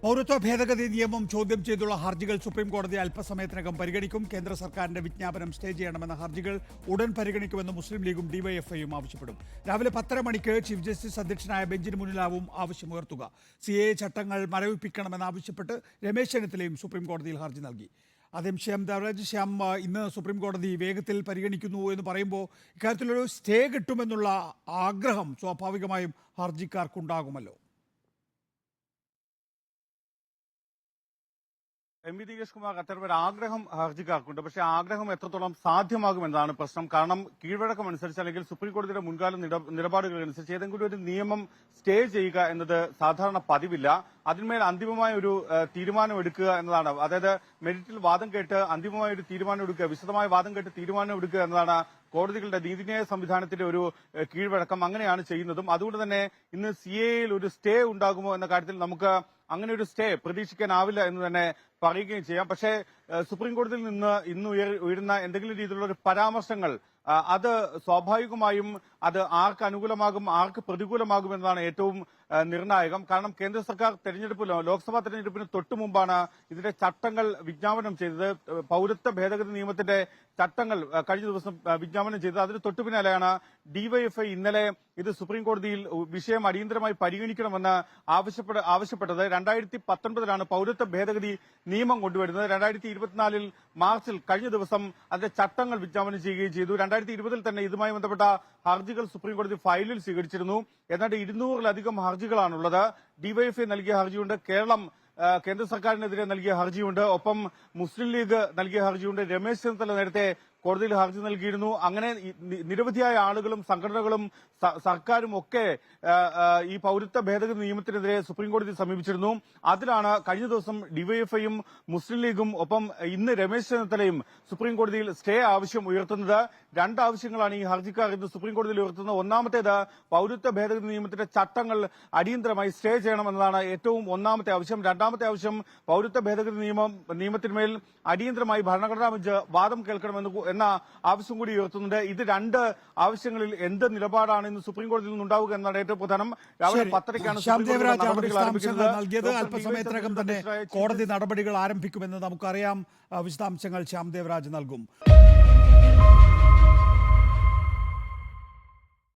പൗരത്വ ഭേദഗതി നിയമം ചോദ്യം ചെയ്തുള്ള ഹർജികൾ സുപ്രീം കോടതി അല്പസമയത്തിനകം പരിഗണിക്കും. കേന്ദ്ര സർക്കാരിന്റെ വിജ്ഞാപനം സ്റ്റേ ചെയ്യണമെന്ന ഹർജികൾ ഉടൻ പരിഗണിക്കുമെന്ന് മുസ്ലിം ലീഗും ഡിവൈഎഫ്ഐയും ആവശ്യപ്പെടും. രാവിലെ 10:30 മണിക്ക് ചീഫ് ജസ്റ്റിസ് അധ്യക്ഷനായ ബെഞ്ചിന് മുന്നിലാവും ആവശ്യമുയർത്തുക. CAA ചട്ടങ്ങൾ മരവിപ്പിക്കണമെന്നാവശ്യപ്പെട്ട് രമേശ് ചെന്നിത്തലയും സുപ്രീം കോടതിയിൽ ഹർജി നൽകി. ആദ്യം ശ്യാം, ഇന്ന് സുപ്രീം കോടതി വേഗത്തിൽ പരിഗണിക്കുന്നു എന്ന് പറയുമ്പോൾ ഇക്കാര്യത്തിലൊരു സ്റ്റേ കിട്ടുമെന്നുള്ള ആഗ്രഹം സ്വാഭാവികമായും ഹർജിക്കാർക്കുണ്ടാകുമല്ലോ. MP ദിനേശ് കുമാർ, അത്തരമൊരു ആഗ്രഹം ഹർജിക്കാർക്കുണ്ട്. പക്ഷേ ആഗ്രഹം എത്രത്തോളം സാധ്യമാകുമെന്നതാണ് പ്രശ്നം. കാരണം കീഴ്വഴക്കം അനുസരിച്ച് അല്ലെങ്കിൽ സുപ്രീം കോടതിയുടെ മുൻകാല നിലപാടുകൾ അനുസരിച്ച് ഏതെങ്കിലും ഒരു നിയമം സ്റ്റേ ചെയ്യുക എന്നത് സാധാരണ പതിവില്ല. അതിന്മേൽ അന്തിമമായ ഒരു തീരുമാനം എടുക്കുക എന്നതാണ്. അതായത് മെറിറ്റിൽ വാദം കേട്ട് അന്തിമമായ ഒരു തീരുമാനം എടുക്കുക, വിശദമായ വാദം കേട്ട് തീരുമാനം എടുക്കുക എന്നതാണ് കോടതികളുടെ നീതിന്യായ സംവിധാനത്തിന്റെ ഒരു കീഴ്വഴക്കം. അങ്ങനെയാണ് ചെയ്യുന്നതും. അതുകൊണ്ട് തന്നെ ഇന്ന് CAAയിൽ ഒരു സ്റ്റേ ഉണ്ടാകുമോ എന്ന കാര്യത്തിൽ നമുക്ക് അങ്ങനെ ഒരു സ്റ്റേ പ്രതീക്ഷിക്കാനാവില്ല എന്ന് തന്നെ പറയുകയും ചെയ്യാം. പക്ഷേ സുപ്രീം കോടതിയിൽ നിന്ന് ഇന്ന് ഉയരുന്ന എന്തെങ്കിലും രീതിയിലുള്ള ഒരു പരാമർശങ്ങൾ അത് സ്വാഭാവികമായും അത് ആർക്ക് അനുകൂലമാകും ആർക്ക് പ്രതികൂലമാകും എന്നതാണ് ഏറ്റവും നിർണായകം. കാരണം കേന്ദ്ര സർക്കാർ ലോക്സഭാ തെരഞ്ഞെടുപ്പിന് തൊട്ടു മുമ്പാണ് ഇതിന്റെ ചട്ടങ്ങൾ വിജ്ഞാപനം ചെയ്തത്. പൗരത്വ ഭേദഗതി നിയമത്തിന്റെ ചട്ടങ്ങൾ കഴിഞ്ഞ ദിവസം വിജ്ഞാപനം ചെയ്തത്. അതിന് തൊട്ടു പിന്നാലെയാണ് ഡിവൈഎഫ്ഐ ഇന്നലെ ഇത് സുപ്രീം കോടതിയിൽ വിഷയം അടിയന്തരമായി പരിഗണിക്കണമെന്ന് ആവശ്യപ്പെട്ടത്. 2019 പൗരത്വ ഭേദഗതി നിയമം കൊണ്ടുവരുന്നത്. 2024 മാർച്ചിൽ കഴിഞ്ഞ ദിവസം അതിന്റെ ചട്ടങ്ങൾ വിജ്ഞാപനം ചെയ്യുകയും ചെയ്തു. 2020 തന്നെ ഇതുമായി ബന്ധപ്പെട്ട ഹർജികൾ സുപ്രീം കോടതി ഫയലിൽ സ്വീകരിച്ചിരുന്നു. ഏതാണ്ട് 200-ലധികം ഹർജികളാണുള്ളത്. ഡിവൈഎഫ്ഐ നൽകിയ ഹർജിയുണ്ട്, കേന്ദ്ര സർക്കാരിനെതിരെ നൽകിയ ഹർജിയുണ്ട്, ഒപ്പം മുസ്ലിം ലീഗ് നൽകിയ ഹർജിയുണ്ട്, രമേശ് ചെന്നിത്തല നേരത്തെ കോടതിയിൽ ഹർജി നൽകിയിരുന്നു. അങ്ങനെ നിരവധിയായ ആളുകളും സംഘടനകളും സർക്കാരും ഒക്കെ ഈ പൗരത്വ ഭേദഗതി നിയമത്തിനെതിരെ സുപ്രീം കോടതിയെ സമീപിച്ചിരുന്നു. അതിലാണ് കഴിഞ്ഞ ദിവസം ഡിവൈഎഫ്ഐയും മുസ്ലിം ലീഗും ഒപ്പം ഇന്ന് രമേശ് ചെന്നിത്തലയും സുപ്രീം കോടതിയിൽ സ്റ്റേ ആവശ്യം ഉയർത്തുന്നത്. രണ്ട് ആവശ്യങ്ങളാണ് ഈ ഹർജിക്കാർ ഇന്ന് സുപ്രീം കോടതിയിൽ ഉയർത്തുന്നത്. ഒന്നാമത്തേത് പൗരത്വ ഭേദഗതി നിയമത്തിന്റെ ചട്ടങ്ങൾ അടിയന്തരമായി സ്റ്റേ ചെയ്യണമെന്നതാണ് ഏറ്റവും ഒന്നാമത്തെ ആവശ്യം. രണ്ടാമത്തെ ആവശ്യം പൗരത്വ ഭേദഗതി നിയമത്തിന്മേൽ അടിയന്തരമായി ഭരണഘടനാ ബെഞ്ച് വാദം കേൾക്കണമെന്ന് എന്ന ആവശ്യം കൂടി ഉയർത്തുന്നുണ്ട്. ഇത് രണ്ട് ആവശ്യങ്ങളിൽ എന്ത് നിലപാടാണ് ഇന്ന് സുപ്രീം കോടതിയിൽ നിന്നുണ്ടാവുക എന്നതാണ് ഏറ്റവും പ്രധാനം. രാവിലെ 10:30 നൽകിയത്. അല്പസമയത്തിനകം തന്നെ കോടതി നടപടികൾ ആരംഭിക്കുമെന്ന് നമുക്കറിയാം. വിശദാംശങ്ങൾ ശ്യാം ദേവരാജ് നൽകും.